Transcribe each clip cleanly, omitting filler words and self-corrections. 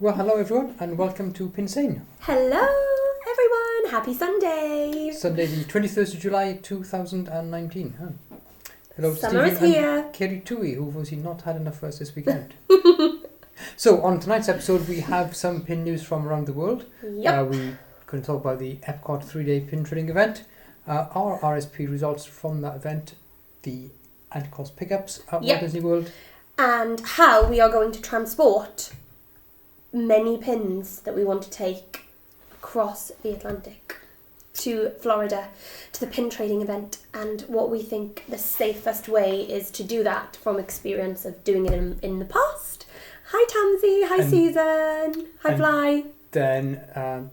Well, hello everyone, and welcome to Pinsane. Hello everyone, happy Sunday. Sunday the 21st of July 2019. Hello Summer is Stephen here. and Kerry Tui, who've obviously not had enough for us this weekend. So, on tonight's episode we have some pin news from around the world. Yep. We can talk about the Epcot 3-day pin trading event, our RSP results from that event, the anti-cost pickups at Walt Disney World, and how we are going to transport many pins that we want to take across the Atlantic to Florida to the pin trading event, and what we think the safest way is to do that from experience of doing it in the past. Hi Tamsy, hi Susan, hi Fly. Then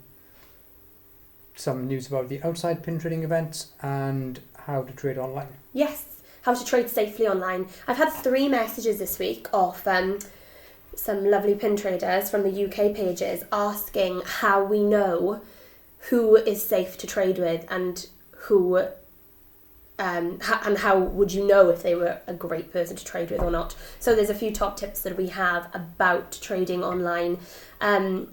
some news about the outside pin trading events and how to trade online. Yes, how to trade safely online. I've had 3 messages this week off some lovely pin traders from the UK pages asking how we know who is safe to trade with and who and how would you know if they were a great person to trade with or not. So there's a few top tips that we have about trading online,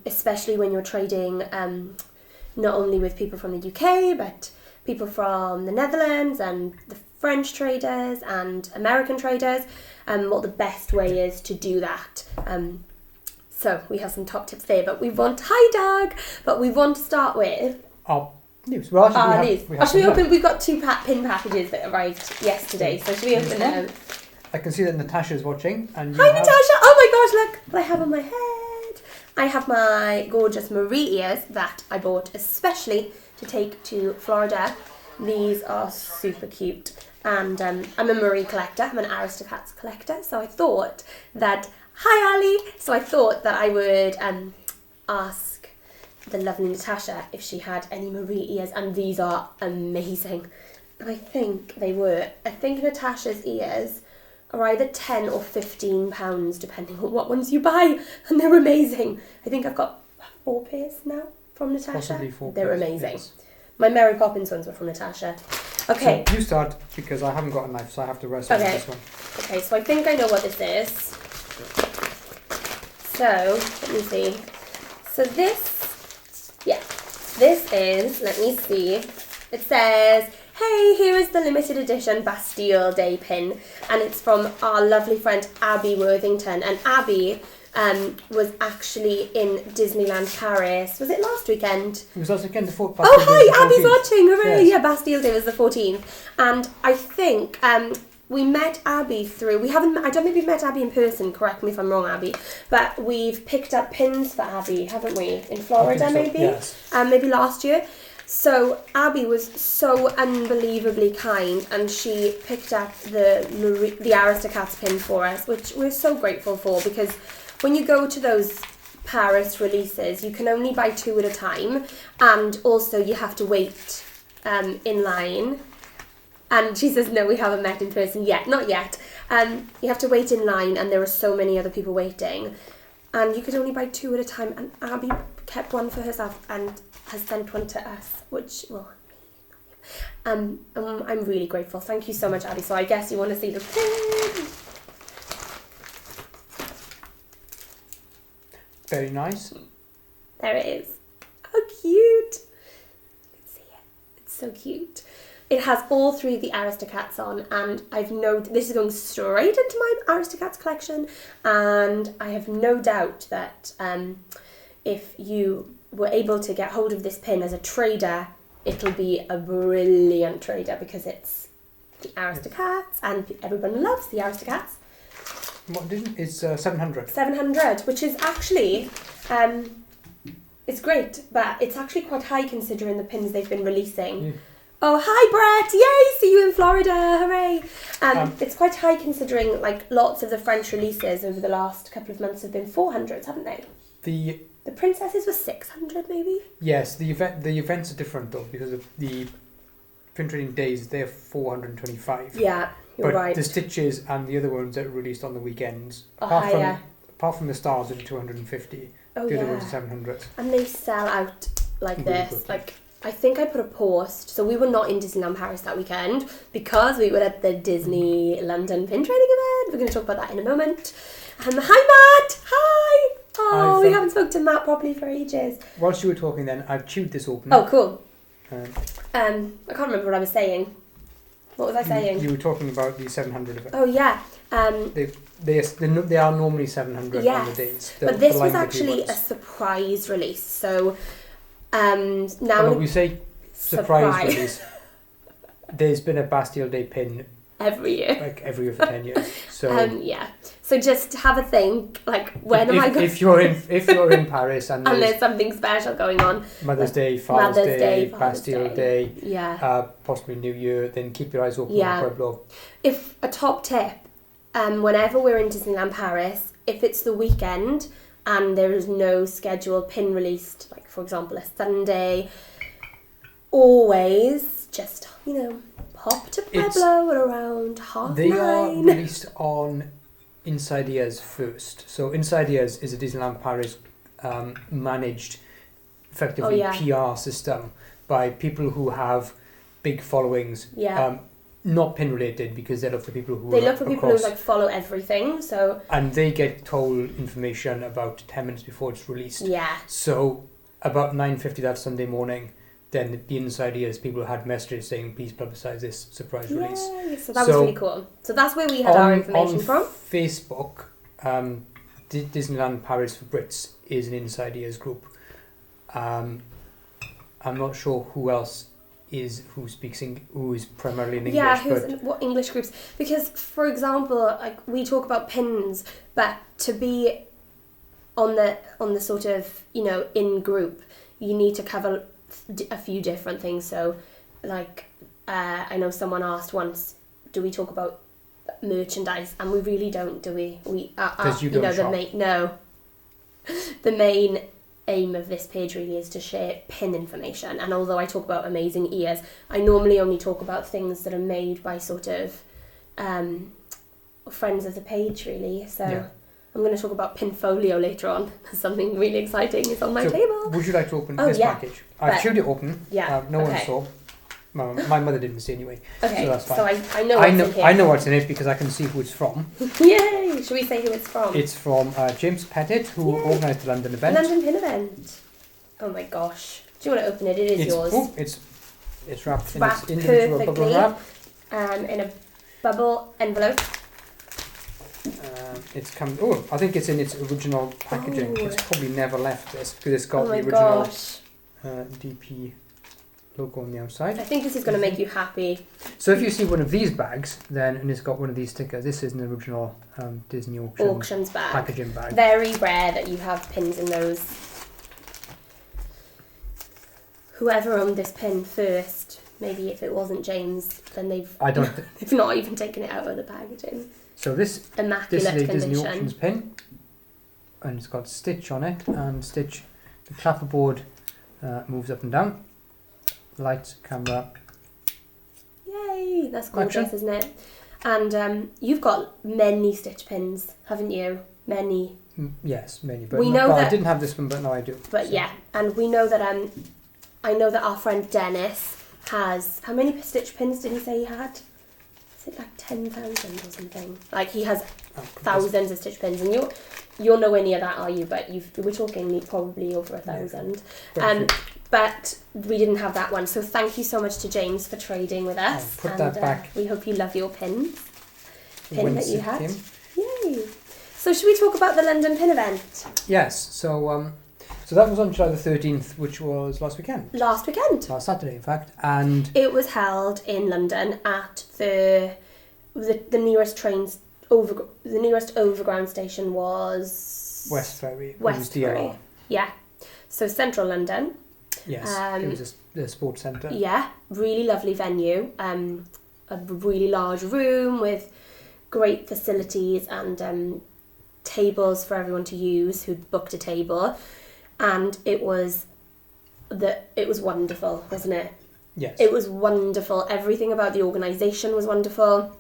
especially when you're trading not only with people from the UK but people from the Netherlands and the French traders and American traders, what the best way is to do that. So we have some top tips there, but we want to start with our news. Well, actually, we've got 2 pin packages that arrived yesterday, so should we open them? I can see that Natasha's watching. And Hi Natasha! Oh my gosh, look what I have on my head. I have my gorgeous Marie ears that I bought especially to take to Florida. These are super cute. And I'm a Marie collector, I'm an Aristocats collector, so I thought that, hi Ali! So I thought that I would ask the lovely Natasha if she had any Marie ears, and these are amazing. I think they were. I think Natasha's ears are either £10 or £15, depending on what ones you buy, and they're amazing. I think I've got 4 pairs now from Natasha. Possibly 4 They're pairs, amazing. yes. My Mary Poppins ones were from Natasha. Okay. So you start, because I haven't got a knife, so I have to wrestle with this one. Okay, so I think I know what this is. So, let me see. So this is, let me see. It says, hey, here is the limited edition Bastille Day pin. And it's from our lovely friend Abby Worthington. And Abby was actually in Disneyland Paris. Was it last weekend? It was last weekend, the 4th. Oh, hi, Abby's watching. Hooray. Yes. Yeah, Bastille Day was the 14th. And I think we met Abby through... I don't think we've met Abby in person, correct me if I'm wrong, Abby. But we've picked up pins for Abby, haven't we? In Florida, maybe? Yes. Maybe last year. So Abby was so unbelievably kind, and she picked up the Aristocats pin for us, which we're so grateful for, because when you go to those Paris releases, you can only buy 2 at a time, and also you have to wait in line. And she says, no, we haven't met in person yet. Not yet. You have to wait in line, and there are so many other people waiting. And you could only buy 2 at a time, and Abby kept one for herself and has sent one to us, which, well, I'm really grateful. Thank you so much, Abby. So I guess you want to see the pin. Very nice. There it is. How cute. You can see it. It's so cute. It has all 3 of the Aristocats on, and this is going straight into my Aristocats collection, and I have no doubt that if you were able to get hold of this pin as a trader, it'll be a brilliant trader, because it's the Aristocats, and everyone loves the Aristocats. It's 700. 700, which is actually, it's great, but it's actually quite high considering the pins they've been releasing. Yeah. Oh, hi Brett! Yay! See you in Florida! Hooray! It's quite high considering, like, lots of the French releases over the last couple of months have been 400s, haven't they? The princesses were 600, maybe? Yes, the events are different though, because of the pin trading days, they're 425. Yeah, you're right. But the Stitches and the other ones that are released on the weekends, higher. Apart from the stars, are 250. Oh, the yeah. other ones are 700. And they sell out like this. Like, I think I put a post. So we were not in Disneyland Paris that weekend because we were at the Disney London pin trading event. We're going to talk about that in a moment. Hi, Matt. Hi. Oh, we haven't spoken to Matt properly for ages. Whilst you were talking then, I've chewed this open. Oh, cool. Um, I can't remember what I was saying. What was I saying? You were talking about the 700 of it. Oh, yeah. They are normally 700 on the days. But this was actually a surprise release. So now... when we say surprise release, there's been a Bastille Day pin every year. Like every year for 10 years. So yeah. So just have a think, like, when am I going... If you're in Paris and there's something special going on. Mother's Day, Father's Day, Bastille Day, yeah. Possibly New Year, then keep your eyes open yeah. on Pueblo. If a top tip, whenever we're in Disneyland Paris, if it's the weekend and there is no scheduled pin released, like for example a Sunday, always just, pop to Pueblo at around 9:30. They are released on Inside Ears first. So Inside Ears is a Disneyland Paris managed, effectively PR system by people who have big followings. Yeah. Not pin related, because they look for people who follow everything. So and they get told information about 10 minutes before it's released. Yeah. So about 9:50 that Sunday morning, then the Inside Ears people had messages saying, please publicise this surprise release. So that was really cool. So that's where we had our information from. Facebook, Disneyland Paris for Brits is an Inside Ears group. I'm not sure who else who is primarily in English. Yeah, what English groups? Because, for example, like we talk about pins, but to be on the sort of in group, you need to cover a few different things. So, like I know someone asked once, do we talk about merchandise? And we really don't, do we? Because you don't shop. The main aim of this page really is to share pin information, and although I talk about amazing ears, I normally only talk about things that are made by sort of friends of the page, really. So I'm going to talk about PinFolio later on. Something really exciting is on my table. Would you like to open this package? I've chewed it open. Yeah. No one saw. My mother didn't see anyway. Okay. So that's fine. So I know what's in here. I know what's in it because I can see who it's from. Yay! Should we say who it's from? It's from James Pettit, who organised the London event. London Pin event. Oh my gosh. Do you want to open it? It is yours. Oh, it's wrapped in its individual bubble wrap. In a bubble envelope. It's come. Oh, I think it's in its original packaging. It's probably never left this because it's got the original DP logo on the outside. I think this is going to make you happy. So if you see one of these bags, and it's got one of these stickers, this is an original Disney auctions bag. Packaging bag. Very rare that you have pins in those. Whoever owned this pin first, maybe if it wasn't James, then they've not even taken it out of the packaging. So this is a condition. Disney Auctions pin, and it's got Stitch on it, and Stitch, the clapperboard moves up and down. Lights, camera. Yay! That's gorgeous, isn't it? And you've got many Stitch pins, haven't you? Many. Yes, many. But I didn't have this one, but now I do. But so. Yeah, and we know that I know that our friend Dennis has, how many Stitch pins did he say he had? Is it like 10,000 or something? Like he has thousands of Stitch pins, and you're nowhere near that, are you? But we're talking probably over 1,000. But we didn't have that one, so thank you so much to James for trading with us. Put that back. We hope you love your pins. Pin that you had. Yay! So should we talk about the London Pin event? Yes. So that was on July the 13th, which was last weekend. Last Saturday, in fact, and it was held in London at the nearest trains the nearest overground station was West Ferry. West Ferry. Yeah. So central London. Yes, it was the sports centre. Yeah, really lovely venue. A really large room with great facilities and tables for everyone to use who'd booked a table, and it was wonderful, wasn't it? Yes. It was wonderful. Everything about the organisation was wonderful.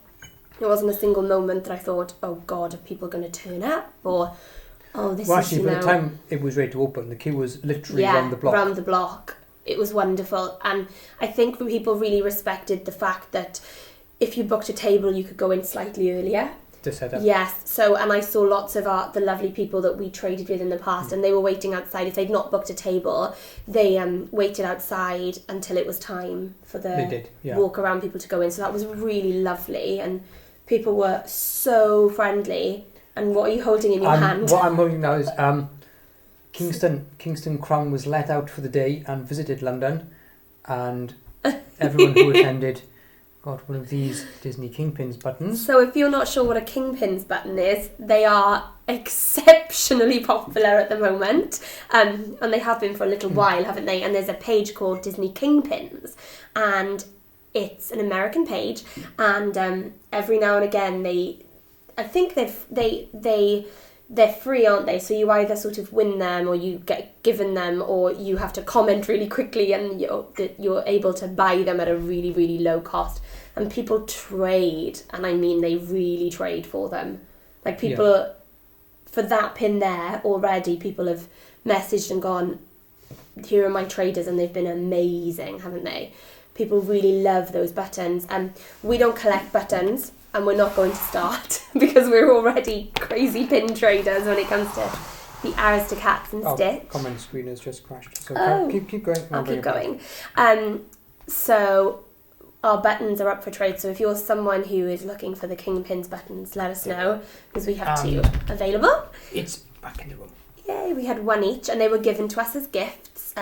There wasn't a single moment that I thought, oh God, are people going to turn up? Or, oh, this is, actually, by the time it was ready to open, the queue was literally round the block. Round the block. It was wonderful. And I think people really respected the fact that if you booked a table, you could go in slightly earlier. the setup. Yes. So, and I saw lots of the lovely people that we traded with in the past, and they were waiting outside. If they'd not booked a table, they waited outside until it was time for the walk around people to go in. So that was really lovely, and people were so friendly. And what are you holding in your hand? What I'm holding now is Kingston Crown was let out for the day and visited London, and everyone who attended got one of these Disney Kingpins buttons. So if you're not sure what a Kingpins button is, they are exceptionally popular at the moment, and they have been for a little while, haven't they? And there's a page called Disney Kingpins, and it's an American page, and every now and again I think they're free, aren't they? So you either sort of win them, or you get given them, or you have to comment really quickly, and you're able to buy them at a really, really low cost. And people trade, and I mean they really trade for them. Like people, for that pin there already, people have messaged and gone, here are my traders, and they've been amazing, haven't they? People really love those buttons. We don't collect buttons, and we're not going to start because we're already crazy pin traders when it comes to the Aristocats and Stitch. Comment screen has just crashed. So keep going. I'll keep going. So our buttons are up for trade. So if you're someone who is looking for the Kingpins buttons, let us know, because we have two available. It's back in the room. Yay, we had one each, and they were given to us as gifts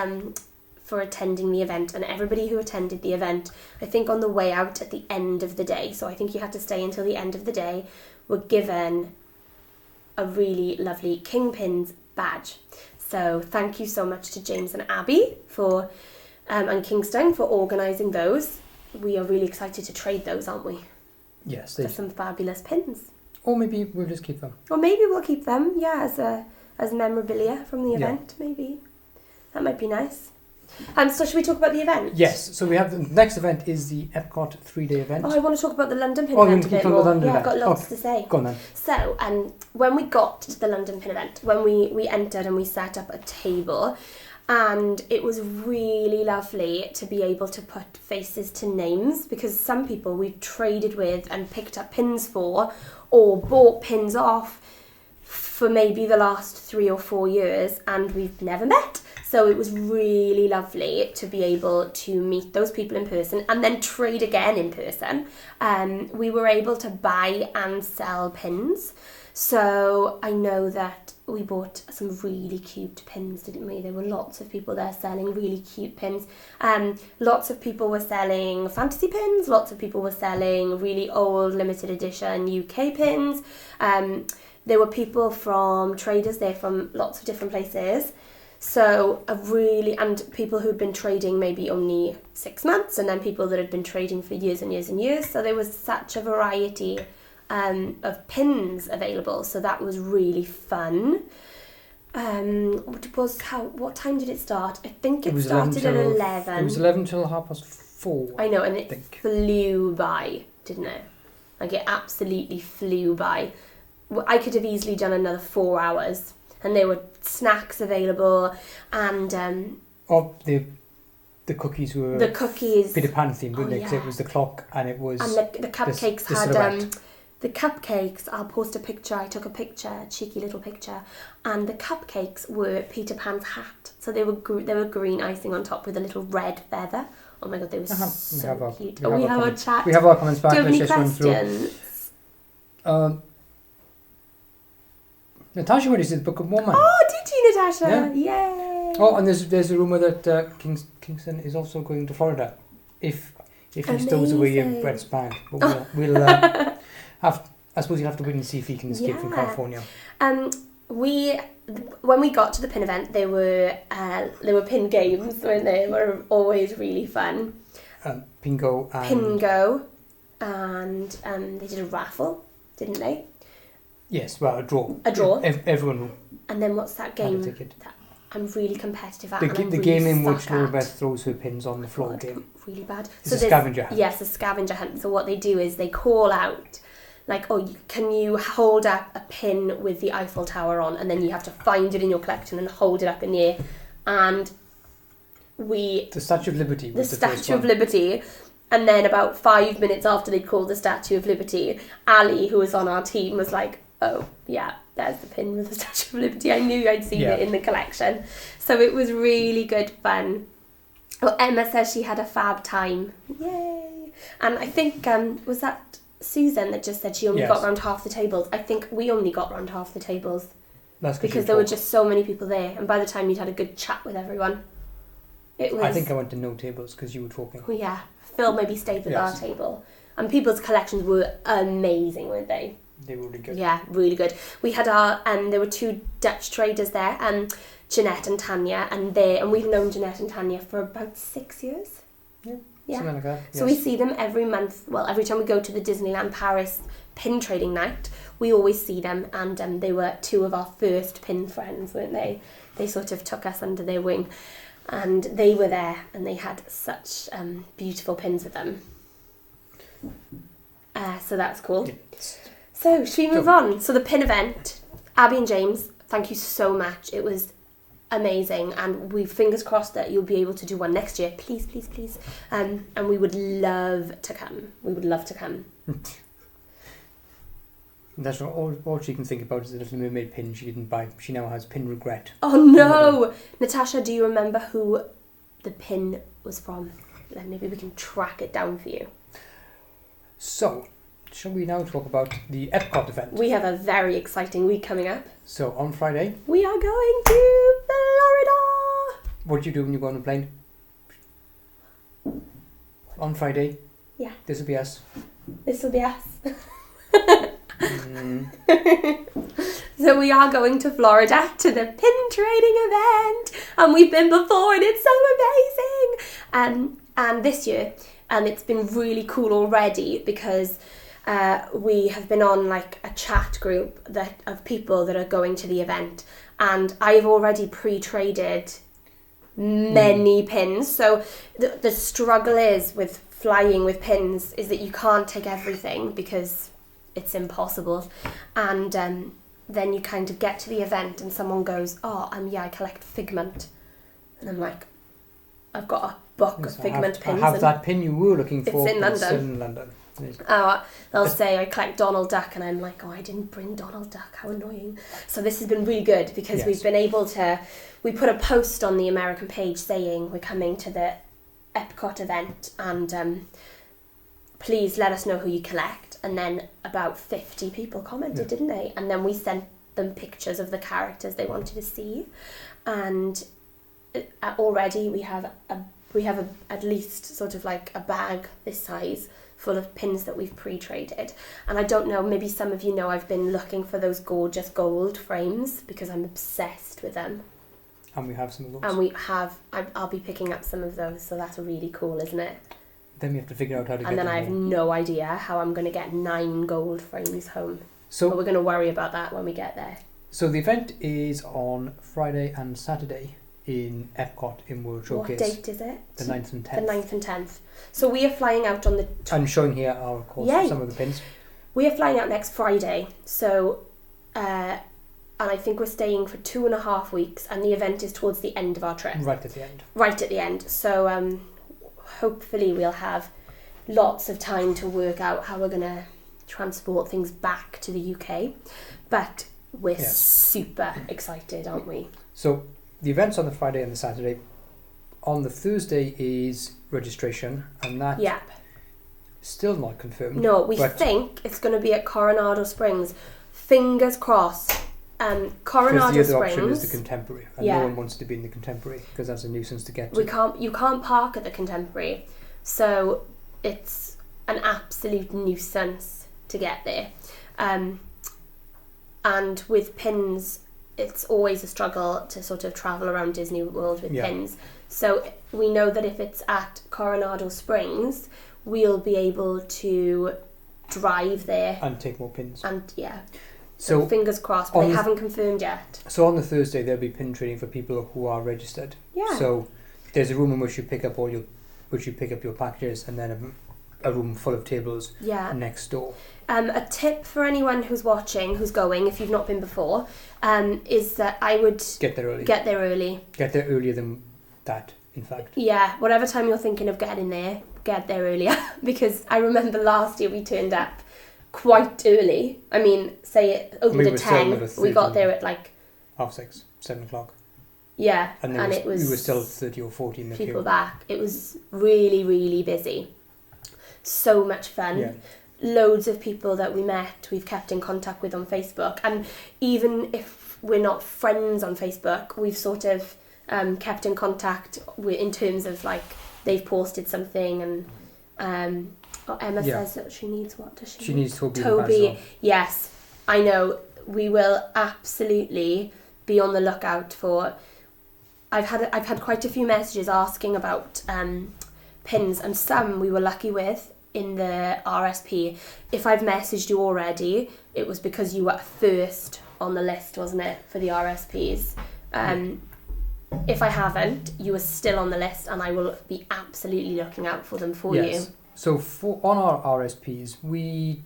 for attending the event. And everybody who attended the event, I think on the way out at the end of the day, so I think you had to stay until the end of the day, were given a really lovely Kingpins badge. So thank you so much to James and Abby for and Kingston for organising those. We are really excited to trade those, aren't we? Yes. For some fabulous pins. Or maybe we'll just keep them. Or maybe we'll keep them, as memorabilia from the event, maybe. That might be nice. So should we talk about the event? Yes. So we have the next event is the Epcot 3-day event. Oh, I want to talk about the London Pin event a bit more. I've got lots to say. Go on then. So, when we got to the London Pin event, when we entered and we set up a table, and it was really lovely to be able to put faces to names, because some people we've traded with and picked up pins for, or bought pins off for maybe the last 3 or 4 years, and we've never met. So it was really lovely to be able to meet those people in person and then trade again in person. We were able to buy and sell pins. So I know that we bought some really cute pins, didn't we? There were lots of people there selling really cute pins. Lots of people were selling fantasy pins. Lots of people were selling really old limited edition UK pins. There were people from traders there from lots of different places. So and people who'd been trading maybe only 6 months, and then people that had been trading for years and years and years. So there was such a variety of pins available. So that was really fun. What time did it start? I think it started at 11. It was 11 till 4:30. I know, and it flew by, didn't it? Like it absolutely flew by. I could have easily done another 4 hours. And there were snacks available, and the cookies were Peter Pan themed, weren't they? Because it was the clock, and it was the cupcakes had the cupcakes. I'll post a picture. I took a cheeky little picture, and the cupcakes were Peter Pan's hat. So they were green icing on top with a little red feather. Oh my god, they were so cute. We have our chat. We have our comments back. Do you have any questions? Natasha already said Book of Mormon. Oh, did you, Natasha? Yeah. Yay! Oh, and there's a rumour that Kingston is also going to Florida, if he stows away in Brett's bag. But we'll I suppose you'll have to wait and see if he can escape from California. When we got to the pin event, there were pin games, weren't they? They were always really fun. Pingo, and they did a raffle, didn't they? Yes, well, a draw. Everyone. And then what's that game? I'm really competitive at. The game in which Laura Beth throws her pins on the floor game. Really bad. It's a scavenger hunt. Yes, a scavenger hunt. So what they do is they call out, like, can you hold up a pin with the Eiffel Tower on? And then you have to find it in your collection and hold it up in the air. And the Statue of Liberty. The Statue of Liberty. And then about 5 minutes after they'd called the Statue of Liberty, Ali, who was on our team, was like, oh, yeah, there's the pin with the Statue of Liberty. I knew I'd seen it in the collection. So it was really good fun. Well, Emma says she had a fab time. Yay! And I think, was that Susan that just said she only got round half the tables? I think we only got round half the tables. That's because there were just so many people there. And by the time you'd had a good chat with everyone, it was... I think I went to no tables because you were talking. Oh, yeah. Phil maybe stayed with our table. And people's collections were amazing, weren't they? They were really good. Yeah, really good. We had our... there were 2 Dutch traders there, Jeanette and Tanya, and we've known Jeanette and Tanya for about 6 years. Yeah, something like that. So we see them every month. Well, every time we go to the Disneyland Paris pin trading night, we always see them, and they were 2 of our first pin friends, weren't they? They sort of took us under their wing, and they were there, and they had such beautiful pins with them. So that's cool. Yes. So, should we move on? So the pin event, Abby and James, thank you so much. It was amazing, and we fingers crossed that you'll be able to do one next year. Please, please, please. And we would love to come. We would love to come. That's all she can think about is the Little Mermaid pin she didn't buy. She now has pin regret. Oh no! Natasha, do you remember who the pin was from? Then maybe we can track it down for you. So, shall we now talk about the Epcot event? We have a very exciting week coming up. So, on Friday... we are going to Florida! What do you do when you go on a plane? On Friday? Yeah. This will be us. This will be us. So we are going to Florida to the pin trading event, and we've been before and it's so amazing. And this year, it's been really cool already because we have been on like a chat group of people that are going to the event, and I've already pre-traded many pins. So the struggle is with flying with pins is that you can't take everything because it's impossible. And then you kind of get to the event and someone goes, I collect Figment. And I'm like, I've got a book of Figment pins. I have that pin you were looking for. It's in London. It's in London. They'll say I collect Donald Duck, and I'm like, I didn't bring Donald Duck, how annoying. So this has been really good because we've been able to, we put a post on the American page saying we're coming to the Epcot event, and please let us know who you collect. And then about 50 people commented, didn't they? And then we sent them pictures of the characters they wanted to see, and already we have at least sort of like a bag this size full of pins that we've pre-traded. And I don't know, maybe some of you know I've been looking for those gorgeous gold frames because I'm obsessed with them. And we have some of those. And I'll be picking up some of those, so that's really cool, isn't it? Then we have to figure out how to get them. And then I have home. no idea how I'm going to get 9 gold frames home. So, but we're going to worry about that when we get there. So the event is on Friday and Saturday in Epcot in World Showcase. What date is it? The 9th and 10th. The 9th and 10th. So we are flying out on the... I'm showing here our course some of the pins. We are flying out next Friday. So, and I think we're staying for 2.5 weeks, and the event is towards the end of our trip. Right at the end. Right at the end. So hopefully we'll have lots of time to work out how we're going to transport things back to the UK. But we're super excited, aren't we? So the event's on the Friday and the Saturday. On the Thursday is registration, and that's still not confirmed. No, we think it's going to be at Coronado Springs. Fingers crossed. Coronado Springs. Because the other option is the Contemporary, and no one wants to be in the Contemporary because that's a nuisance to get to. You can't park at the Contemporary, so it's an absolute nuisance to get there. And with pins, it's always a struggle to sort of travel around Disney World with pins. So we know that if it's at Coronado Springs, we'll be able to drive there and take more pins. And so fingers crossed, but they haven't confirmed yet. So on the Thursday there'll be pin trading for people who are registered. Yeah. So there's a room in which you pick up your packages, and then a room full of tables next door. A tip for anyone who's watching, who's going, if you've not been before, is that I would get there early. Get there early. Get there earlier than that, in fact. Yeah, whatever time you're thinking of getting there, get there earlier because I remember last year we turned up quite early. I mean, say it opened at 10, we got there at like 6:30, 7 o'clock. Yeah, and it was we were still 30 or 40 in the people queue. back. It was really, really busy. So much fun. Yeah. Loads of people that we met, we've kept in contact with on Facebook, and even if we're not friends on Facebook, we've sort of kept in contact in terms of like they've posted something, and Emma says that she needs what does she? She needs Toby. Toby, yes, I know. We will absolutely be on the lookout for. I've had quite a few messages asking about pins, and some we were lucky with in the RSP. If I've messaged you already, it was because you were first on the list, wasn't it, for the RSPs? If I haven't, you were still on the list, and I will be absolutely looking out for them for you. So on our RSPs, we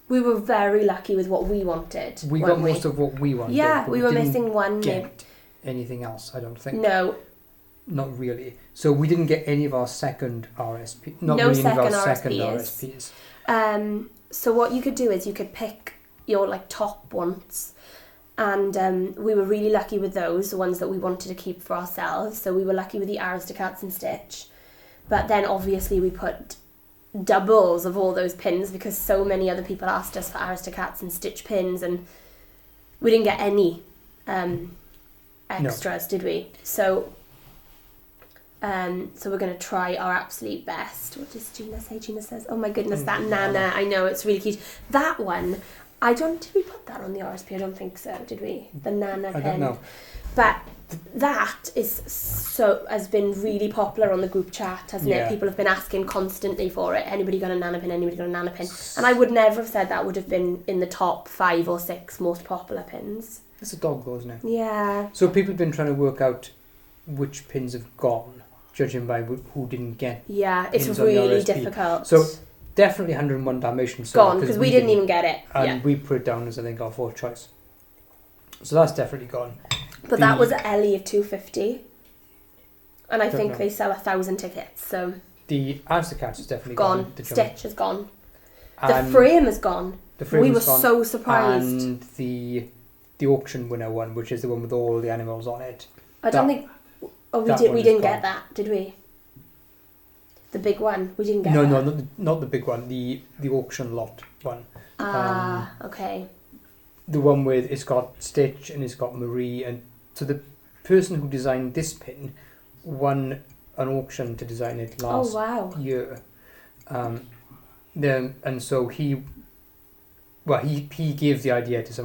were very lucky with what we wanted. We got most of what we wanted. Yeah, we were missing one. Get anything else, I don't think. No. Not really. So we didn't get any of our second RSP. Second RSPs. So what you could do is you could pick your like top ones, and we were really lucky with those, the ones that we wanted to keep for ourselves. So we were lucky with the Aristocats and Stitch, but then obviously we put doubles of all those pins because so many other people asked us for Aristocats and Stitch pins, and we didn't get any extras, did we? So we're going to try our absolute best. What does Gina say? Gina says, oh my goodness, that Nana, I know, it's really cute. That one, did we put that on the RSP? I don't think so, did we? The Nana pin. I don't know. But that has been really popular on the group chat, hasn't it? People have been asking constantly for it. Anybody got a Nana pin? Anybody got a Nana pin? And I would never have said that would have been in the top 5 or 6 most popular pins. It's a dog though, isn't it? Yeah. So people have been trying to work out which pins have gone, judging by who didn't get. Yeah, it's really difficult. So definitely 101 Dalmatians gone because we didn't even get it, and we put it down as I think our 4th choice. So that's definitely gone. But that was Ellie of 250, and I think they sell 1,000 tickets. So the Aristocats is definitely gone. Stitch is gone. The frame is gone. We were so surprised. And the auction winner one, which is the one with all the animals on it. I don't think. Oh, we didn't get that, did we? The big one, we didn't get that. No, not the big one. The auction lot one. Okay. The one with it's got Stitch and it's got Marie, and so the person who designed this pin won an auction to design it last year. And so he gave the idea to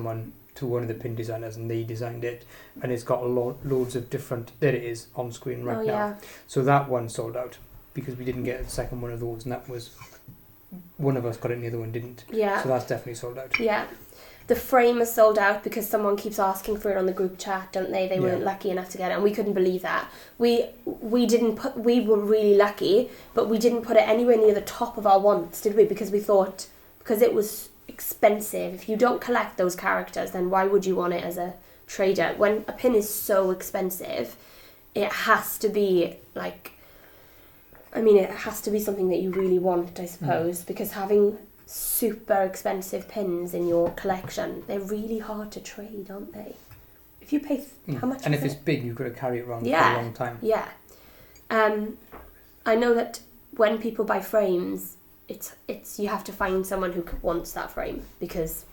one of the pin designers, and they designed it, and it's got loads of different. There it is on screen right now. Yeah. So that one sold out because we didn't get a second one of those, and that was one of us got it and the other one didn't. Yeah. So that's definitely sold out. Yeah. The frame is sold out because someone keeps asking for it on the group chat, don't they? They weren't lucky enough to get it, and we couldn't believe that. We were really lucky, but we didn't put it anywhere near the top of our wants, did we? Because we thought, because it was expensive. If you don't collect those characters, then why would you want it as a trader? When a pin is so expensive, it has to be it has to be something that you really want, I suppose, because having super expensive pins in your collection, they're really hard to trade, aren't they? If you pay how much? And if it's big, you've got to carry it around for a long time. Yeah. I know that when people buy frames, it's you have to find someone who wants that frame because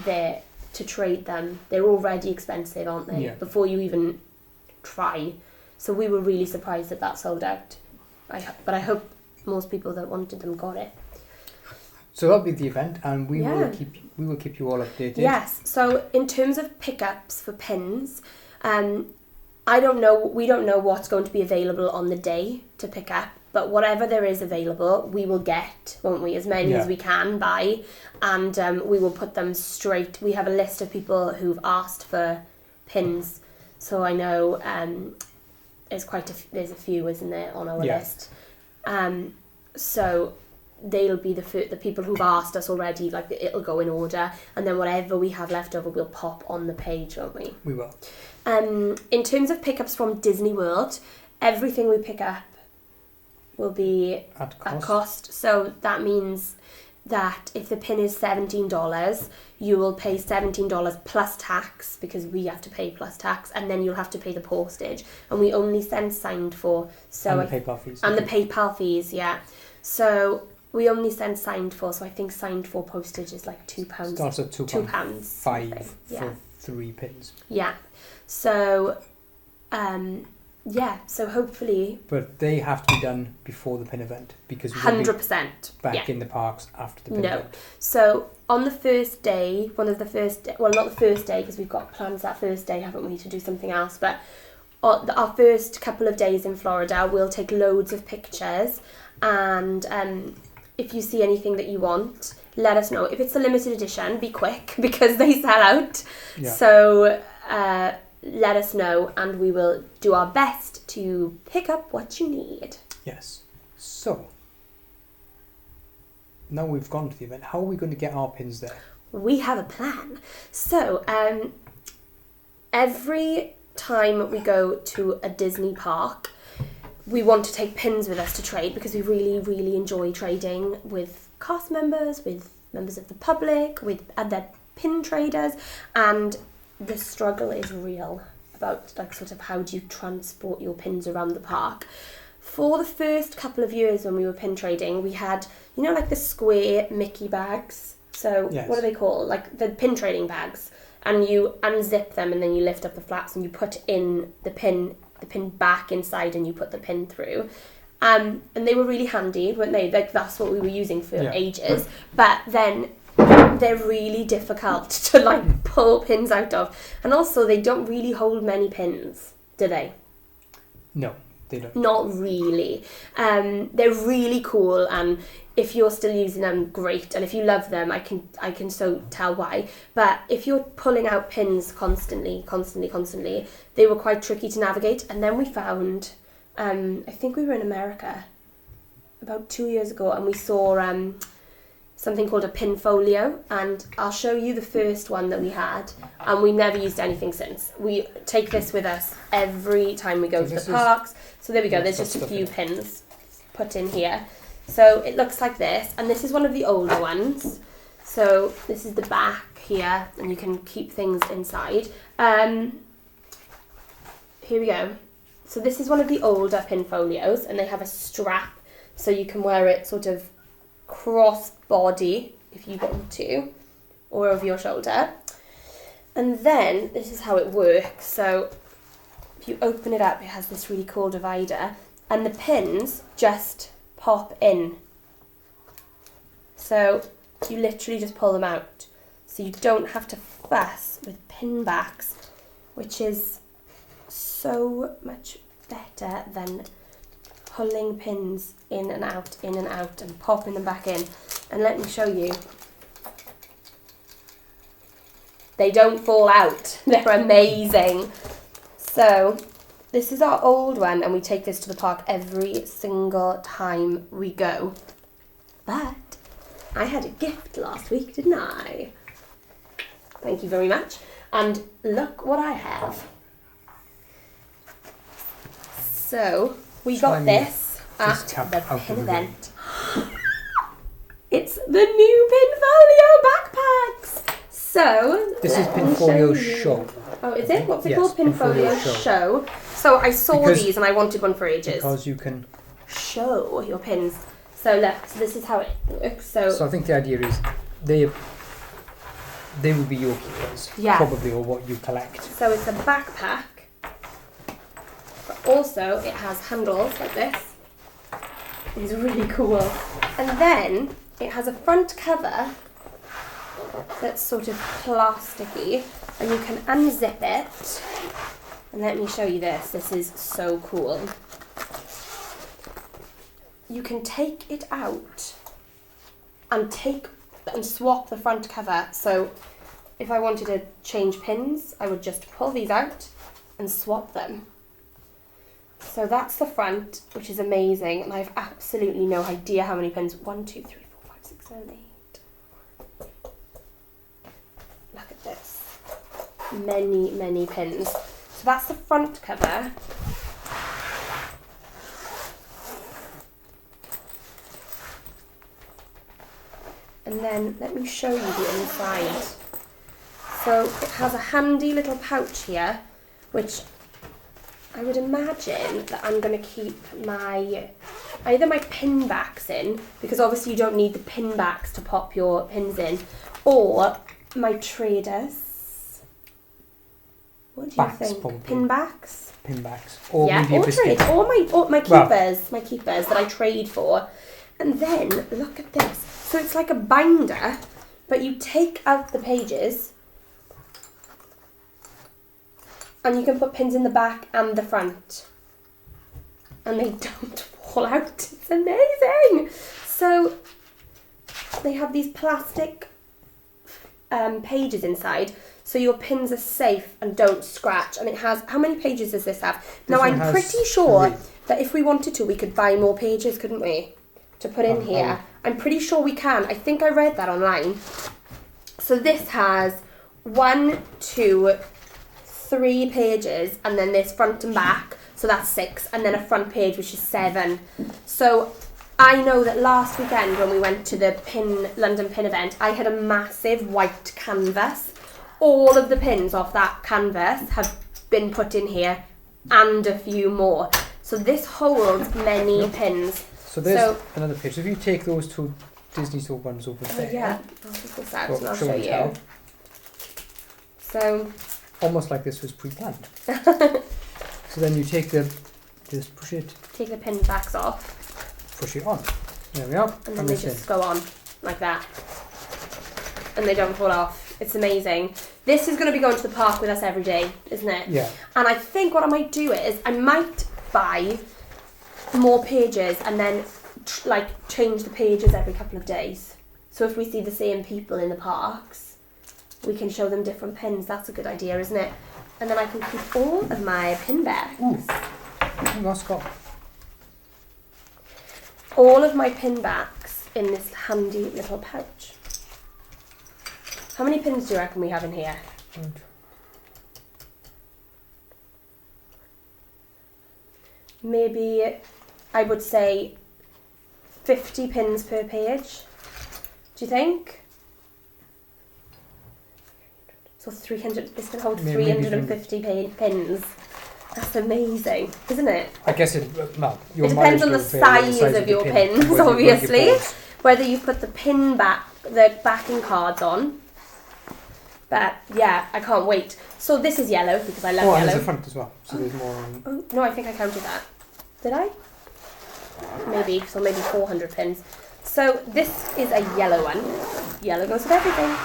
to trade them, they're already expensive, aren't they? Yeah. Before you even try. So we were really surprised that sold out. But I hope most people that wanted them got it. So that'll be the event, and we will keep you all updated. Yes. So in terms of pickups for pins, we don't know what's going to be available on the day to pick up, but whatever there is available, we will get, won't we? As many as we can buy, and we will put them straight. We have a list of people who've asked for pins, so I know there's a few, isn't there, on our list. So they'll be the people who've asked us already. Like it'll go in order, and then whatever we have left over, we'll pop on the page, won't we? We will. In terms of pickups from Disney World, everything we pick up will be at cost. So that means that if the pin is $17, you will pay $17 plus tax, because we have to pay plus tax, and then you'll have to pay the postage. And we only send signed for. So and the PayPal fees. And the PayPal fees, yeah. So we only send signed for, so I think signed for postage is like £2. Starts at £2.5 for 3 pins. Yeah. So, so hopefully... But they have to be done before the pin event, because we 100%. Back in the parks after the pin event. So on the first day, not the first day, because we've got plans that first day, haven't we, to do something else, but our first couple of days in Florida, we'll take loads of pictures, and if you see anything that you want, let us know. If it's a limited edition, be quick, because they sell out. Yeah. So let us know, and we will do our best to pick up what you need. Yes. So, now we've gone to the event, how are we going to get our pins there? We have a plan. So, every time we go to a Disney park, we want to take pins with us to trade, because we really, really enjoy trading with cast members, with members of the public, with other pin traders, and the struggle is real about how do you transport your pins around the park. For the first couple of years when we were pin trading, we had, the square Mickey bags. So yes. What are they called? Like the pin trading bags. And you unzip them, and then you lift up the flaps, and you put in the pin back inside, and you put the pin through. And they were really handy, weren't they? Like that's what we were using for ages. But then they're really difficult to pull pins out of, and also they don't really hold many pins, do they? No, they don't. Not really. They're really cool, and if you're still using them, great. And if you love them, I can so tell why. But if you're pulling out pins constantly, they were quite tricky to navigate. And then we found, I think we were in America about 2 years ago, and we saw something called a PinFolio, and I'll show you the first one that we had, and we never used anything since. We take this with us every time we go to the parks. So there we go, there's just a few pins put in here. So it looks like this, and this is one of the older ones. So this is the back here, and you can keep things inside. Here we go. So this is one of the older PinFolios, and they have a strap, so you can wear it sort of cross body if you want to, or over your shoulder. And then this is how it works. So if you open it up, it has this really cool divider, and the pins just pop in. So you literally just pull them out, so you don't have to fuss with pin backs, which is so much better than pulling pins in and out and popping them back in. And let me show you. They don't fall out. They're amazing. So this is our old one, and we take this to the park every single time we go. But I had a gift last week, didn't I? Thank you very much. And look what I have. So we got this at the pin event. It's the new PinFolio backpacks. So this is PinFolio Show. Oh, is it? What's it called? PinFolio Show. So I saw these and I wanted one for ages. Because you can show your pins. So look, so this is how it looks. So I think the idea is they will be your keepers, probably, or what you collect. So it's a backpack. But also it has handles like this. It's really cool. And then it has a front cover that's sort of plasticky, and you can unzip it. And let me show you this. This is so cool. You can take it out and swap the front cover. So if I wanted to change pins, I would just pull these out and swap them. So that's the front, which is amazing, and I have absolutely no idea how many pins. 1, 2, 3, 4, 5, 6, 7, 8. Look at this. Many, many pins. So that's the front cover. And then let me show you the inside. So it has a handy little pouch here, which I would imagine that I'm going to keep either my pin backs in, because obviously you don't need the pin backs to pop your pins in, or my traders. What do you think? Probably. Pin backs? Pin backs. Or maybe a biscuit. Or my keepers. My keepers that I trade for. And then, look at this. So it's like a binder, but you take out the pages and you can put pins in the back and the front. And they don't fall out. It's amazing. So they have these plastic pages inside, so your pins are safe and don't scratch. And it has, how many pages does this have? Now I'm pretty sure that if we wanted to, we could buy more pages, couldn't we? To put in here. I'm pretty sure we can. I think I read that online. So this has 1, 2, 3 pages, and then there's front and back, so that's 6, and then a front page which is 7. So I know that last weekend when we went to the London Pin event, I had a massive white canvas. All of the pins off that canvas have been put in here, and a few more. So this holds many pins. So there's another page. So if you take those 2 Disney store ones over there. Yeah, I'll take this out and I'll show you. So almost like this was pre-planned. So then you take just push it. Take the pin backs off. Push it on. There we are. And then they just go on like that. And they don't fall off. It's amazing. This is going to be going to the park with us every day, isn't it? Yeah. And I think what I might do is I might buy more pages and then change the pages every couple of days. So if we see the same people in the parks, we can show them different pins. That's a good idea, isn't it? And then I can keep all of my pin bags. That's got all of my pin backs in this handy little pouch. How many pins do you reckon we have in here? Maybe I would say 50 pins per page. Do you think? So 300, this can hold 350 pins. That's amazing, isn't it? I guess it depends on the size of your pins, obviously. Whether you put the backing cards on. But yeah, I can't wait. So this is yellow because I love yellow. And there's a front as well. So there's more. No, I think I counted that. Did I? Maybe 400 pins. So this is a yellow one. Yellow goes with everything.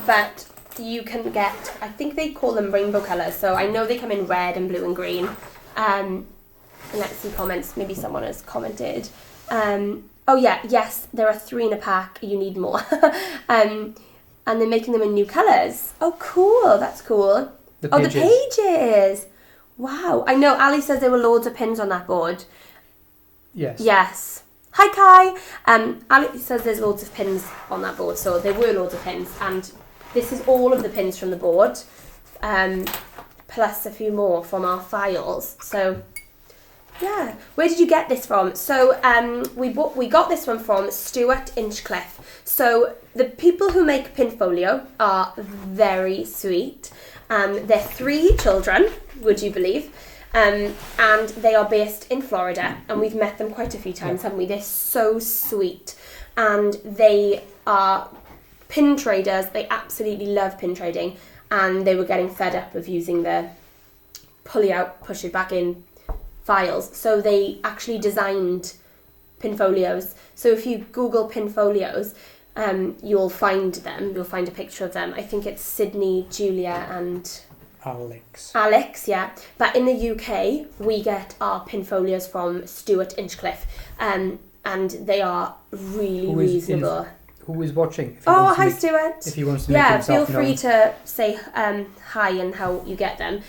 But you can get, I think they call them rainbow colours. So I know they come in red and blue and green. And let's see comments. Maybe someone has commented. Yes, there are 3 in a pack. You need more. And they're making them in new colours. Oh, cool. That's cool. The pages. Wow. I know. Ali says there were loads of pins on that board. Yes. Hi, Kai. Ali says there's loads of pins on that board. So there were loads of pins. And this is all of the pins from the board. Plus a few more from our files. So, yeah. Where did you get this from? So we got this one from Stuart Inchcliffe. So the people who make PinFolio are very sweet. They're 3 children, would you believe? And they are based in Florida, and we've met them quite a few times, haven't we? They're so sweet, and they are pin traders. They absolutely love pin trading, and they were getting fed up of using the pull it out, push it back in files. So they actually designed PinFolios. So if you Google PinFolios, you'll find them. You'll find a picture of them. I think it's Sydney, Julia, and Alex, yeah. But in the UK, we get our PinFolios from Stuart Inchcliffe, and they are really reasonable. Who is watching? Hi, Stuart. If he wants to make himself feel free to say hi and how you get them.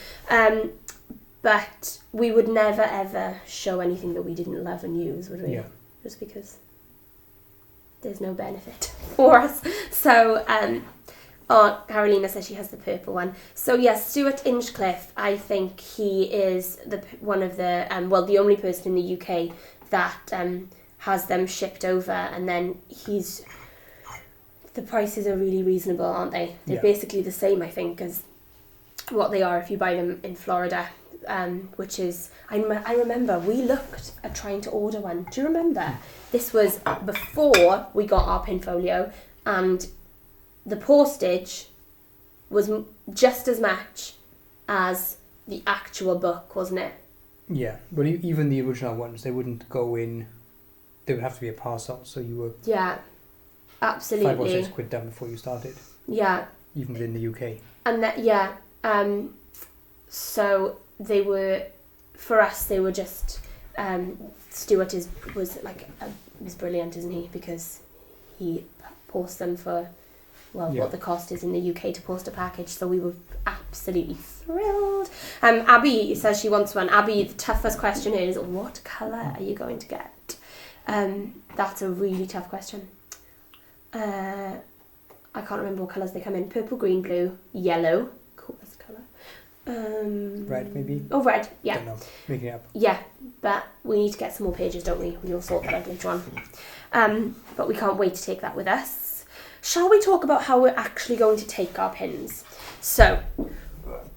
But we would never ever show anything that we didn't love and use, would we? Yeah. Just because there's no benefit for us. So, Carolina says she has the purple one. So yes, Stuart Inchcliffe, I think he is one of the the only person in the UK that has them shipped over, and then he's the prices are really reasonable, aren't they? They're basically the same, I think, as what they are if you buy them in Florida. Which is, I remember we looked at trying to order one. Do you remember? This was before we got our PinFolio, and the postage was just as much as the actual book, wasn't it? Yeah, but even the original ones, they wouldn't go in. They would have to be a parcel, so you were absolutely £5 or £6 down before you started. Yeah, even within the UK. And so they were, for us, they were just, Stuart was brilliant, isn't he? Because he posts them for, what the cost is in the UK to post a package. So we were absolutely thrilled. Abby says she wants one. Abby, the toughest question is, what colour are you going to get? That's a really tough question. I can't remember what colours they come in. Purple, green, blue, yellow. Coolest colour. Red, maybe? Oh, red, yeah. Don't know. Making it up. Yeah, but we need to get some more pages, don't we? We'll sort that out later on. But we can't wait to take that with us. Shall we talk about how we're actually going to take our pins? So,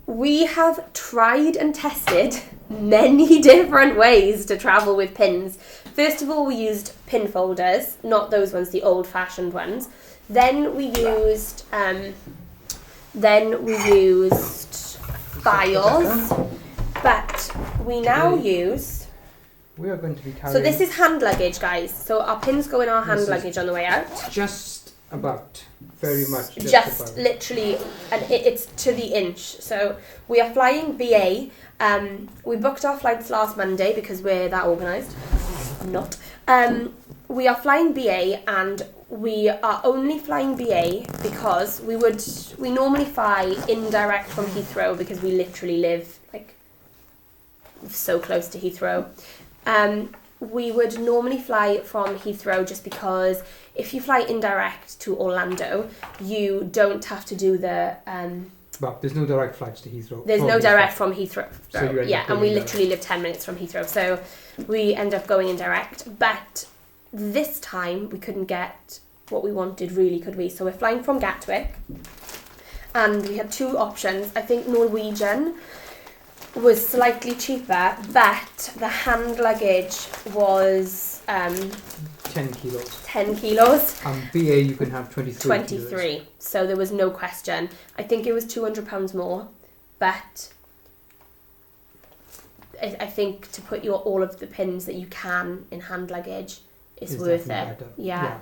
we have tried and tested many different ways to travel with pins. First of all, we used pin folders, not those ones, the old-fashioned ones. Then we used files, but we now use... We are going to be carrying... So this is hand luggage, guys. So our pins go in our hand luggage on the way out. Just about, very much. Just literally, and it's to the inch. So we are flying BA. We booked our flights last Monday because we're that organised. Not. We are flying BA, and we are only flying BA because we normally fly indirect from Heathrow because we literally live so close to Heathrow. We would normally fly from Heathrow just because if you fly indirect to Orlando, you don't have to do the... Well, there's no direct flights to Heathrow. There's no direct from Heathrow. So and we literally live 10 minutes from Heathrow. So we end up going indirect. But this time we couldn't get what we wanted, really, could we? So we're flying from Gatwick. And we had two options. I think Norwegian was slightly cheaper, but the hand luggage was 10 kilos. 10 kilos. And BA you can have 23 kilos. So there was no question. I think it was £200 more, but I think to put all of the pins that you can in hand luggage is worth it. Better. Yeah.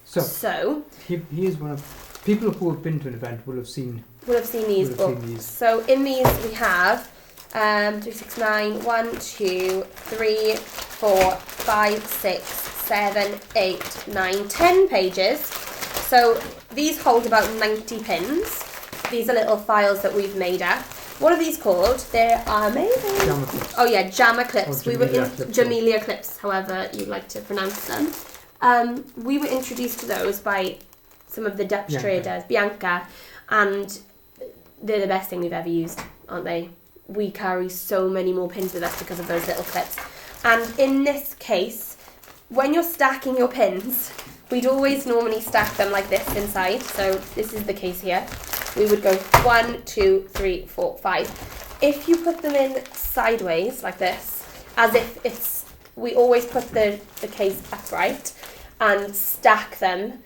So here's one of... People who have been to an event will have seen these books. So in these we have 3, 6, 9, 1, 2, 3, 4, 5, 6, 7, 8, 9, 10 pages. So these hold about 90 pins. These are little files that we've made up. What are these called? They are amazing. Jammer clips. Oh yeah, jammer clips. We were in Jamelia clips, however you like to pronounce them. We were introduced to those by some of the Dutch traders, Bianca, and they're the best thing we've ever used, aren't they? We carry so many more pins with us because of those little clips. And in this case, when you're stacking your pins, we'd always normally stack them like this inside. So this is the case here. We would go 1, 2, 3, 4, 5. If you put them in sideways like this, as if we always put the case upright and stack them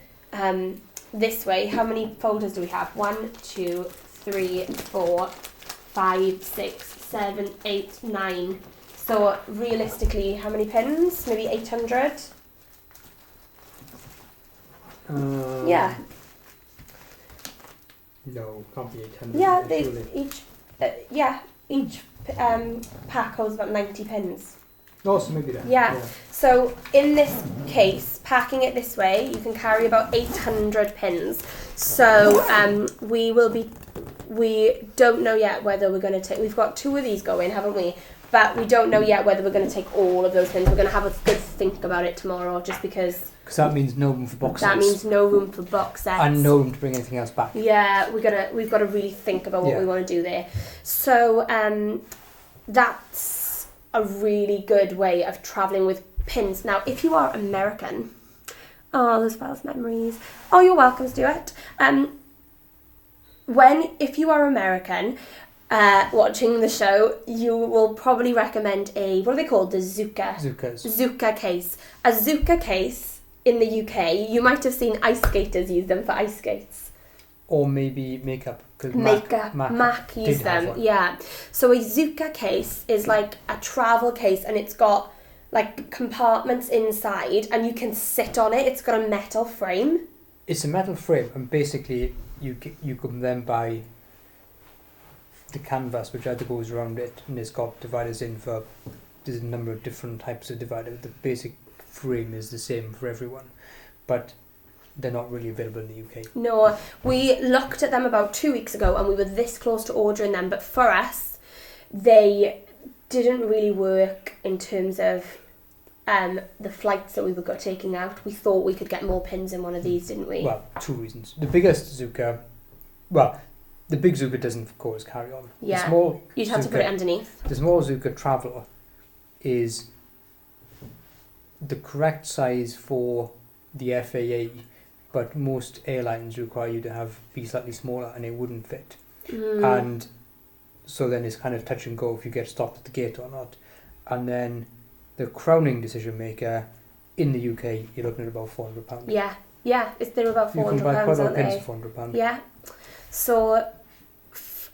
this way. How many folders do we have? 1, 2, 3, 4, 5, 6, 7, 8, 9. So realistically, how many pins? Maybe 800? Yeah. No, can't be 800. Yeah, each pack holds about 90 pins. Oh, so maybe that. Yeah. So in this case, packing it this way, you can carry about 800 pins. So we don't know yet whether we're going to take... We've got 2 of these going, haven't we? But we don't know yet whether we're going to take all of those pins. We're going to have a good think about it tomorrow, just because... Because that means no room for box sets. That means no room for box sets. And no room to bring anything else back. Yeah, we've got to really think about what we want to do there. So that's a really good way of travelling with pins. Now, if you are American, Oh, those files memories. Oh, you're welcome, Stuart. If you are American, watching the show, you will probably recommend what are they called? The Zuka case. A Zuka case in the UK, you might have seen ice skaters use them for ice skates. Or maybe makeup. Mac used them, yeah. So a Zuka case is like a travel case, and it's got like compartments inside, and you can sit on it. It's got a metal frame. It's a metal frame, and basically you can then buy the canvas which either goes around it, and it's got dividers in for. There's a number of different types of dividers. The basic frame is the same for everyone, but they're not really available in the UK. No, we looked at them about 2 weeks ago, and we were this close to ordering them, but for us, they didn't really work in terms of the flights that we were taking out. We thought we could get more pins in one of these, didn't we? Well, 2 reasons. The biggest Zuka, the big Zuka doesn't, of course, carry on. Yeah, the small you'd have to put it underneath. The small Zuka Travel is the correct size for the FAA, but most airlines require you to be slightly smaller, and it wouldn't fit. And so then it's kind of touch and go if you get stopped at the gate or not. And then the crowning decision maker in the UK, you're looking at about £400. Yeah, they're about £400, you can buy quite a lot of pins for £400. Yeah. So,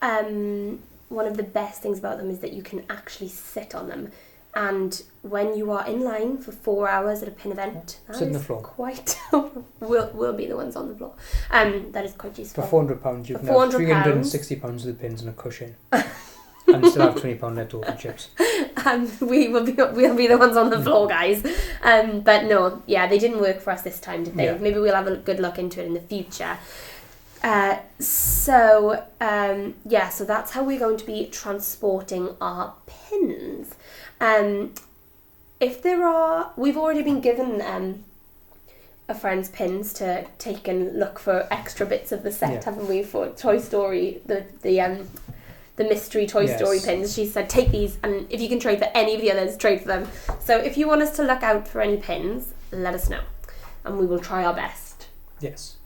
one of the best things about them is that you can actually sit on them. And when you are in line for 4 hours at a pin event, sit on the floor. Quite we'll be the ones on the floor. That is quite useful. For £400, you can have £360 of the pins and a cushion, and still have £20 left over for chips. We'll be the ones on the floor, guys. But no, yeah, they didn't work for us this time, did they? Yeah. Maybe we'll have a good look into it in the future. So that's how we're going to be transporting our pins. We've already been given a friend's pins to take and look for extra bits of the set, haven't we? For Toy Story, the mystery Toy Story pins. She said, take these, and if you can trade for any of the others, trade for them. So if you want us to look out for any pins, let us know, and we will try our best. Yes.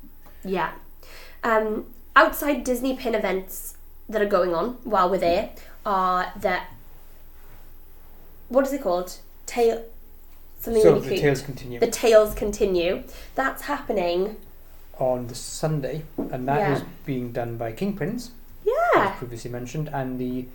Yeah. Outside Disney pin events that are going on while we're there are what is it called? Something really cute. The Tales Continue. The Tales Continue. That's happening on the Sunday, and that is being done by Kingpins. Yeah. As previously mentioned, and the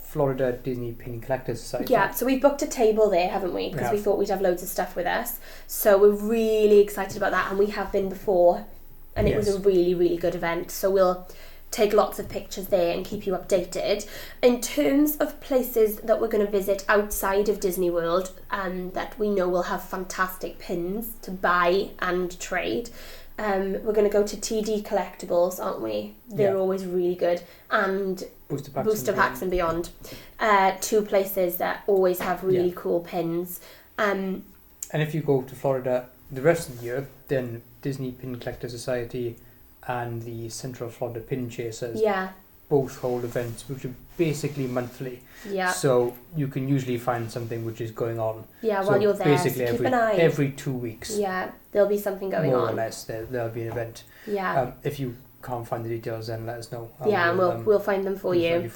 Florida Disney Pin Collectors Society. Yeah, so we've booked a table there, haven't we? Because we thought we'd have loads of stuff with us. So we're really excited about that, and we have been before, and it was a really, really good event. So we'll take lots of pictures there and keep you updated. In terms of places that we're going to visit outside of Disney World, that we know will have fantastic pins to buy and trade, we're going to go to TD Collectibles, aren't we? They're always really good. And Booster Packs and Beyond. Two places that always have really cool pins. And if you go to Florida the rest of the year, then Disney Pin Collector Society and the Central Florida Pin Chasers both hold events which are basically monthly. Yeah. So you can usually find something which is going on. Yeah, while you're there. Basically keep an eye. Every 2 weeks. Yeah, there'll be something going on. More or less, there'll be an event. Yeah. If you can't find the details, then let us know. And we'll find them for you.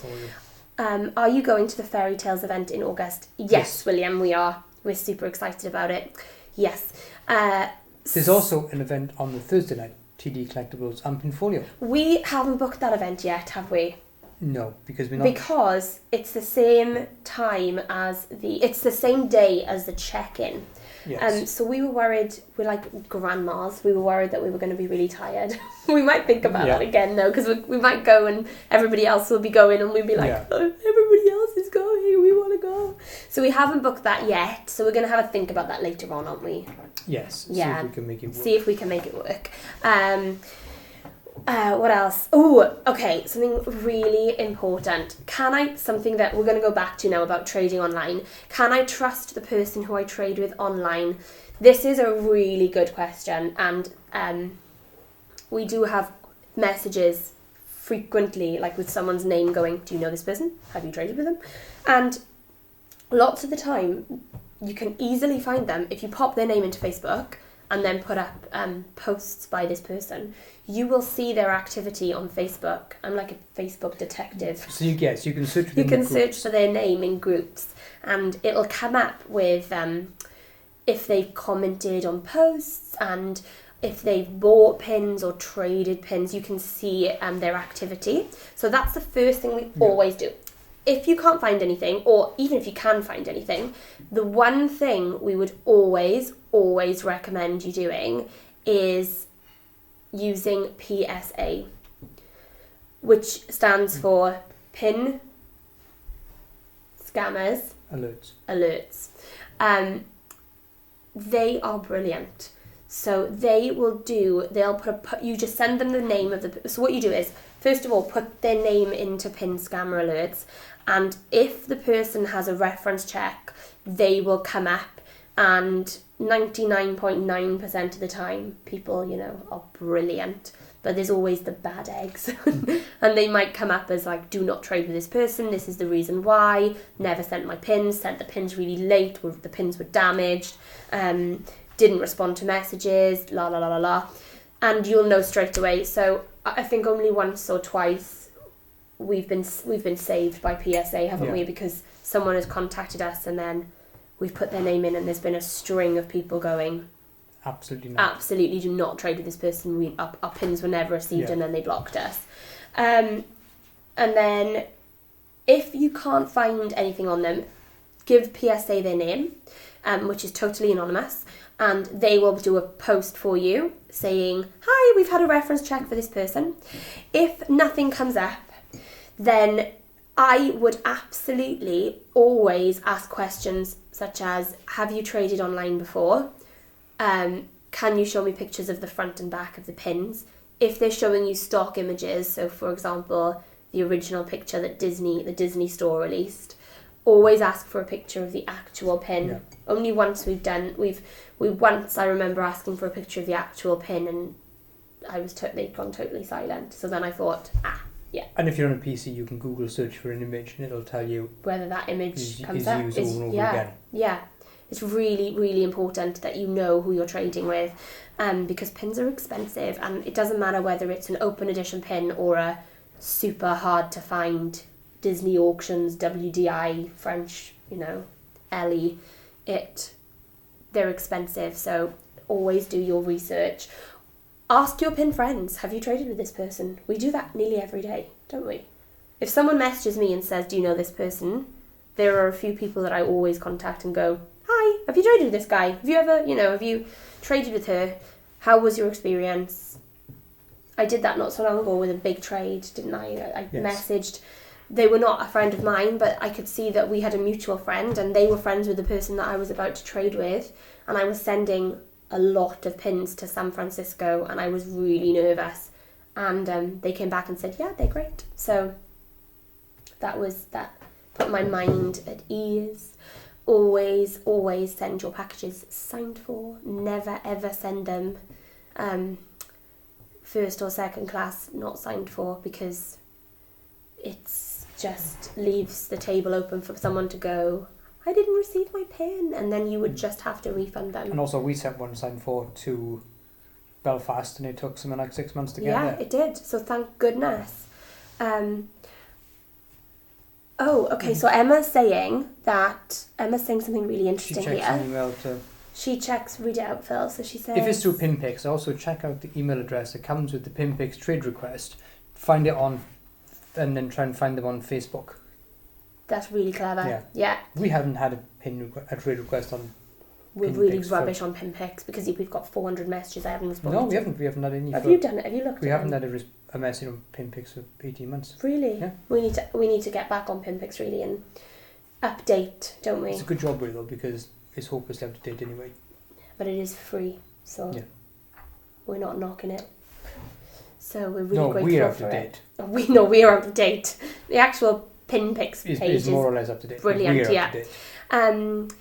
Are you going to the Fairy Tales event in August? Yes, William, we are. We're super excited about it. Yes. There's also an event on the Thursday night, TD Collectibles and PinFolio. We haven't booked that event yet, have we? No, because we're not. Because it's the same time as it's the same day as the check-in. Yes. So we were worried, we're like grandmas, we were worried that we were going to be really tired. We might think about that again though, because we might go and everybody else will be going and we'll be like, oh, everybody else is going, we want to go. So we haven't booked that yet, so we're going to have a think about that later on, aren't we? Yes, yeah. See if we can make it work. See if we can make it work. What else? Oh, okay, something really important. Something that we're going to go back to now about trading online. Can I trust the person who I trade with online? This is a really good question, and we do have messages frequently, like with someone's name going, do you know this person? Have you traded with them? And lots of the time, you can easily find them if you pop their name into Facebook and then put up posts by this person, you will see their activity on Facebook. I'm like a Facebook detective. So you can search for You can search for their name in groups, and it'll come up with if they've commented on posts and if they've bought pins or traded pins. You can see their activity. So that's the first thing we always do. If you can't find anything, or even if you can find anything, the one thing we would always recommend you doing is using PSA, which stands for Pin Scammers Alerts. They are brilliant. So you just send them the name of so what you do is, first of all, put their name into Pin Scammer Alerts, and if the person has a reference check, they will come up, and 99.9% of the time, people, are brilliant, but there's always the bad eggs, and they might come up as like, do not trade with this person, this is the reason why, never sent my pins, sent the pins really late, the pins were damaged, didn't respond to messages, la la la la la, and you'll know straight away. So I think only once or twice we've been saved by PSA, haven't we? Because someone has contacted us and then we've put their name in, and there's been a string of people going, absolutely not. Absolutely do not trade with this person. Our pins were never received, and then they blocked us. And then if you can't find anything on them, give PSA their name, which is totally anonymous, and they will do a post for you saying, hi, we've had a reference check for this person. If nothing comes up, then I would absolutely always ask questions such as, have you traded online before? Can you show me pictures of the front and back of the pins? If they're showing you stock images, so for example, the original picture that the Disney store released, always ask for a picture of the actual pin. Yeah. Only once once I remember asking for a picture of the actual pin, and they'd gone totally silent. So then I thought, yeah. And if you're on a PC, you can Google search for an image, and it'll tell you whether that image comes is up. Used over and over again. Yeah. It's really, really important that you know who you're trading with, because pins are expensive, and it doesn't matter whether it's an open edition pin or a super hard to find Disney auctions, WDI, French, LE. They're expensive, so always do your research. Ask your pin friends, have you traded with this person? We do that nearly every day, don't we? If someone messages me and says, do you know this person? There are a few people that I always contact and go, hi, have you traded with this guy? Have you ever, have you traded with her? How was your experience? I did that not so long ago with a big trade, didn't I? Yes. Messaged. They were not a friend of mine, but I could see that we had a mutual friend, and they were friends with the person that I was about to trade with, and I was sending a lot of pins to San Francisco, and I was really nervous, and they came back and said, yeah, they're great. So that put my mind at ease. Always send your packages signed for. Never ever send them first or second class not signed for, because it's just leaves the table open for someone to go, I didn't receive my pin, and then you would just have to refund them. And also we sent one signed for to Belfast, and it took something like 6 months to get there. Yeah, it did. So thank goodness. So Emma's saying something really interesting here. She checks an email She checks, read it out, Phil. So she says, if it's through PinPix, also check out the email address that comes with the PinPix trade request. Find it on, and then try and find them on Facebook. That's really clever. Yeah. We haven't had a trade request on. We're really rubbish on PinPix because we've got 400 messages I haven't responded to. No, we haven't. We haven't had any. Have you done it? Have you looked? We haven't had a message on PinPix for 18 months. Really? Yeah. We need to get back on PinPix really and update, don't we? It's a good job though, because it's hopelessly out of date anyway. But it is free, so we're not knocking it. So we're really grateful we're up for to it. We know we are up to date. The actual PinPix page is more or less up to date. Brilliant, we're up to date.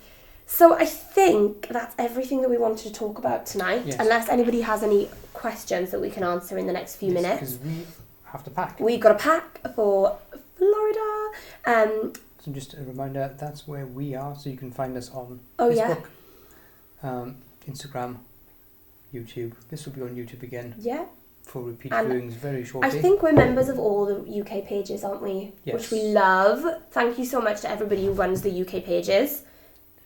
So I think that's everything that we wanted to talk about tonight. Yes. Unless anybody has any questions that we can answer in the next few minutes. Because we have to pack. We got a pack for Florida. So just a reminder, that's where we are. So you can find us on Facebook, Instagram, YouTube. This will be on YouTube again. Yeah. For repeat viewings very shortly. I think we're members of all the UK pages, aren't we? Yes. Which we love. Thank you so much to everybody who runs the UK pages.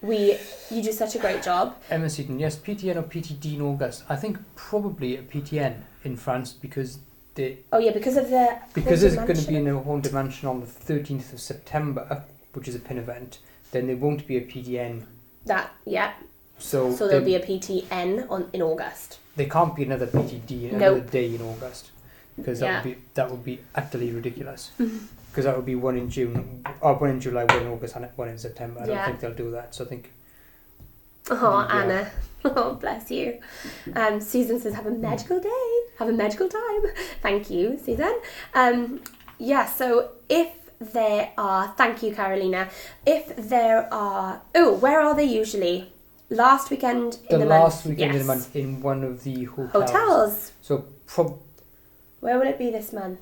You do such a great job. Emma Seaton, yes, PTN or PTD in August. I think probably a PTN in France because because of the because there's going to be a Haunted Mansion on the 13th of September, which is a PIN event. Then there won't be a PTN. So there'll be a PTN in August. There can't be another PTD another day in August because that would be utterly ridiculous. Because that would be one in June, or one in July, one in August, and one in September. I don't think they'll do that. So I think. Oh, Anna. Oh, bless you. Susan says, have a magical day. Have a magical time. Thank you, Susan. So if there are... Thank you, Carolina. If there are... Oh, where are they usually? Last weekend in the month? Last weekend in the month in one of the hotels. So where will it be this month?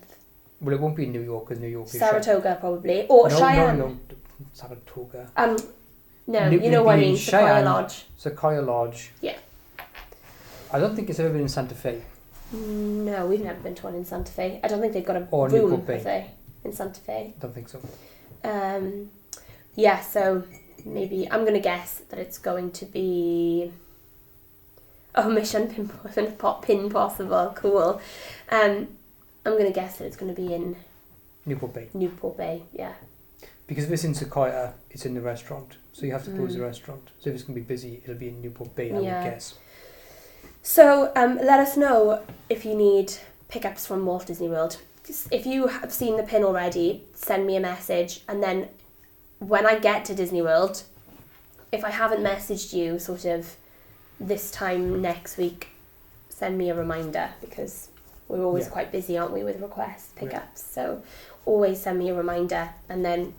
Well, it won't be in New York because New York is Saratoga, probably. Or Cheyenne. No, Saratoga. No, you know what I mean. Cheyenne, Sequoia Lodge. Yeah. I don't think it's ever been in Santa Fe. No, we've never been to one in Santa Fe. I don't think they've got a room, have they, in Santa Fe? Don't think so. So maybe I'm going to guess that it's going to be... Oh, Mission Pin Possible. Cool. I'm going to guess that it's going to be in... Newport Bay, yeah. Because if it's in Sequoia, it's in the restaurant. So you have to close the restaurant. So if it's going to be busy, it'll be in Newport Bay, I would guess. So let us know if you need pickups from Walt Disney World. If you have seen the pin already, send me a message. And then when I get to Disney World, if I haven't messaged you sort of this time next week, send me a reminder because... We're always quite busy, aren't we, with requests, pickups. So always send me a reminder and then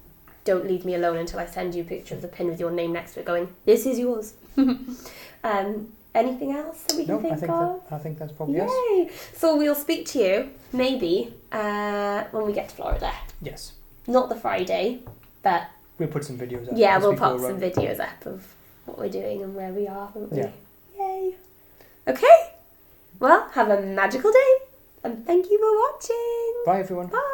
don't leave me alone until I send you a picture of the pin with your name next to it going, this is yours. Anything else that we can think of? I think that's probably Yay! So we'll speak to you, maybe, when we get to Florida. Yes. Not the Friday, but... We'll put some videos up. Yeah, we'll put some videos up of what we're doing and where we are, won't we? Yeah. Yay! Okay. Well, have a magical day. And thank you for watching. Bye, everyone. Bye.